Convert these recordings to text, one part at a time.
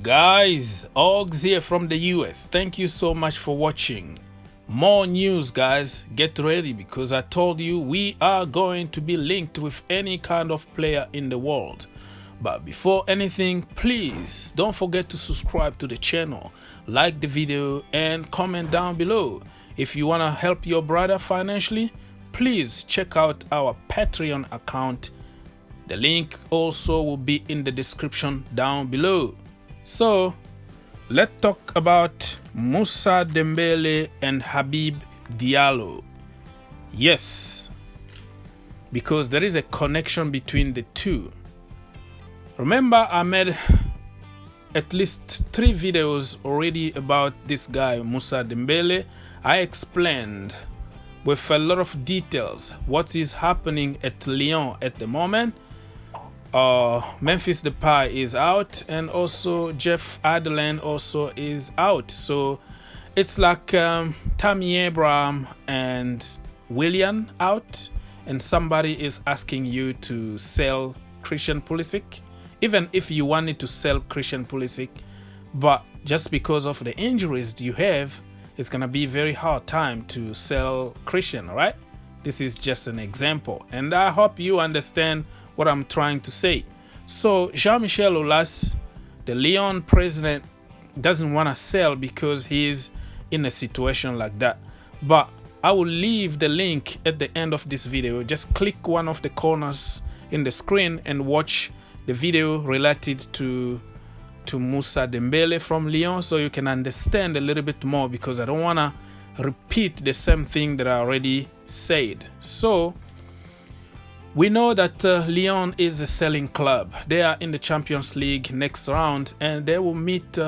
Guys, Oggs here from the US. Thank you so much for watching. More news, guys. Get ready because I told you we are going to be linked with any kind of player in the world. But before anything, please don't forget to subscribe to the channel, like the video, and comment down below. If you want to help your brother financially, please check out our Patreon account. The link also will be in the description down below. So, let's talk about Moussa Dembele and Habib Diallo. Yes, because there is a connection between the two. Remember, I made at least 3 videos already about this guy, Moussa Dembele. I explained with a lot of details what is happening at Lyon at the moment. Memphis Depay is out, and also Jeff Adeline also is out. So it's like Tammy Abraham and Willian out, and somebody is asking you to sell Christian Pulisic, even if you wanted to sell Christian Pulisic, but just because of the injuries you have, it's gonna be very hard time to sell Christian, right? This is just an example, and I hope you understand what I'm trying to say. So Jean-Michel Aulas, the Lyon president, doesn't want to sell because he's in a situation like that. But I will leave the link at the end of this video. Just click one of the corners in the screen and watch the video related to Moussa Dembele from Lyon, so you can understand a little bit more, because I don't want to repeat the same thing that I already said. So we know that Lyon is a selling club. They are in the Champions League next round, and they will meet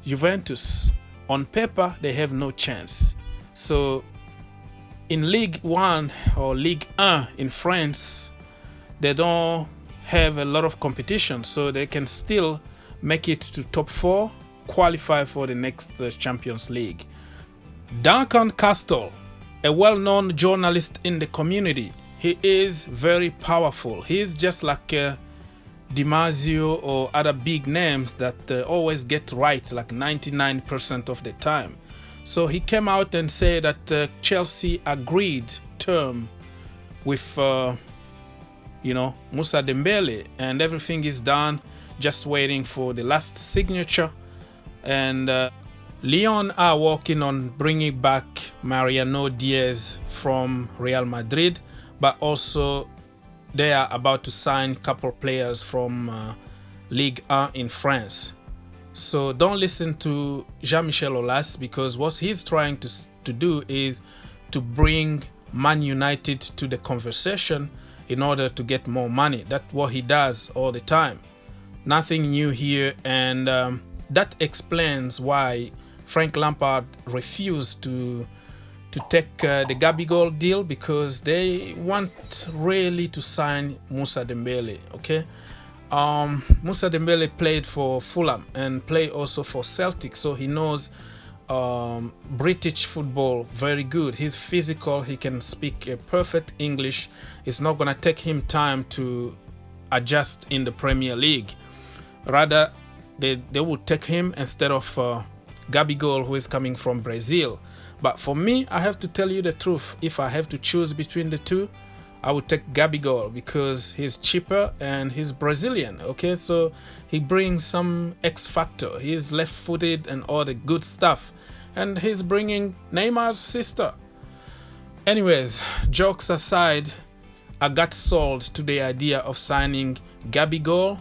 Juventus. On paper, they have no chance. So in Ligue 1 or Ligue 1 in France, they don't have a lot of competition, so they can still make it to top 4, qualify for the next Champions League. Duncan Castle, a well-known journalist in the community, he is very powerful. He's just like DiMarzio or other big names that always get right like 99% of the time. So he came out and said that Chelsea agreed term with Moussa Dembele, and everything is done, just waiting for the last signature. And Lyon are working on bringing back Mariano Diaz from Real Madrid, but also they are about to sign a couple players from Ligue 1 in France. So don't listen to Jean-Michel Aulas, because what he's trying to do is to bring Man United to the conversation in order to get more money. That's what he does all the time. Nothing new here, and that explains why Frank Lampard refused to take the Gabigol deal, because they want really to sign Moussa Dembele. Okay, Moussa Dembele played for Fulham and played also for Celtic, so he knows British football very good. He's physical, he can speak perfect English. It's not gonna take him time to adjust in the Premier League. Rather, they would take him instead of Gabigol, who is coming from Brazil. But for me, I have to tell you the truth. If I have to choose between the two, I would take Gabigol, because he's cheaper and he's Brazilian. Okay, so he brings some X factor. He's left-footed and all the good stuff, and he's bringing Neymar's sister. Anyways, jokes aside, I got sold to the idea of signing Gabigol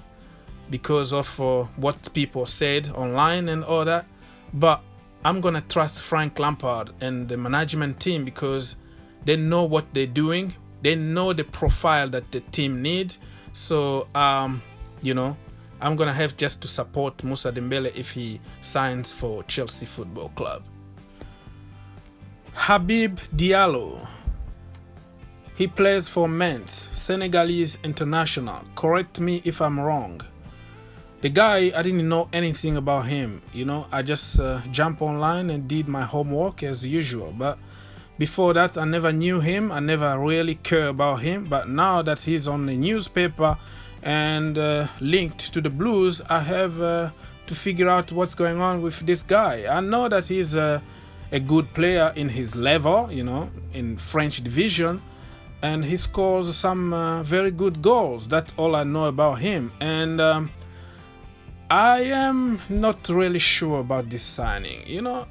because of what people said online and all that. But I'm gonna trust Frank Lampard and the management team, because they know what they're doing. They know the profile that the team needs. So I'm gonna have just to support Moussa Dembele if he signs for Chelsea Football Club. Habib Diallo, he plays for Metz, Senegalese international. Correct me if I'm wrong. The guy, I didn't know anything about him. I just jumped online and did my homework as usual. But before that, I never knew him. I never really cared about him. But now that he's on the newspaper and linked to the Blues, I have to to figure out what's going on with this guy. I know that he's a good player in his level, you know, in French division, and he scores some very good goals. That's all I know about him. And I am not really sure about this signing. You know,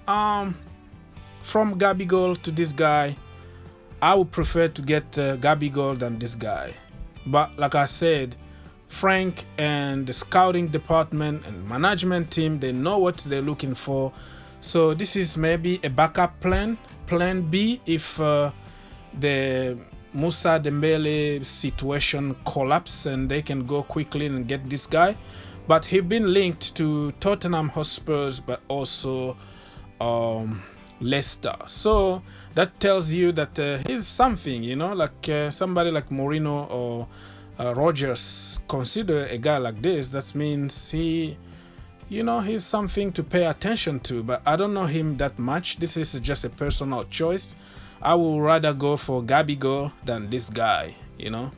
from Gabigol to this guy, I would prefer to get Gabigol than this guy. But like I said, Frank and the scouting department and management team, they know what they're looking for. So this is maybe a backup plan B, if the Moussa Dembele situation collapse and they can go quickly and get this guy. But he's been linked to Tottenham Hotspurs, but also Leicester. So that tells you that he's something, you know, like somebody like Mourinho or Rodgers consider a guy like this. That means he, you know, he's something to pay attention to. But I don't know him that much. This is just a personal choice. I would rather go for Gabigol than this guy, you know.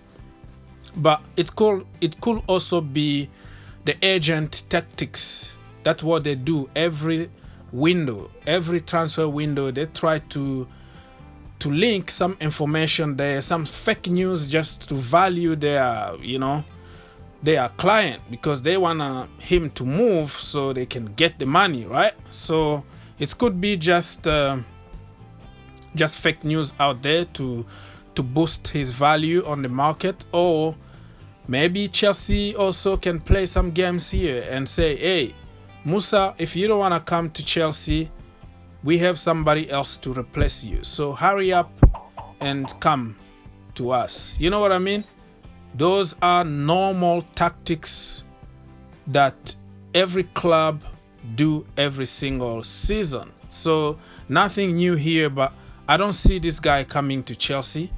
But it could also be the agent tactics. That's what they do every window, every transfer window. They try to link some information there, some fake news, just to value their, you know, their client, because they want him to move so they can get the money, right? So it could be just fake news out there to boost his value on the market. Or maybe Chelsea also can play some games here and say, hey, Moussa, if you don't want to come to Chelsea, we have somebody else to replace you. So hurry up and come to us. You know what I mean? Those are normal tactics that every club do every single season. So nothing new here, but I don't see this guy coming to Chelsea.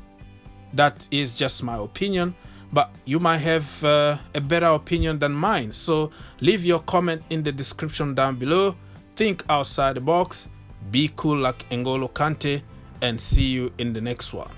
That is just my opinion. But you might have a better opinion than mine. So leave your comment in the description down below. Think outside the box. Be cool like N'Golo Kante, and see you in the next one.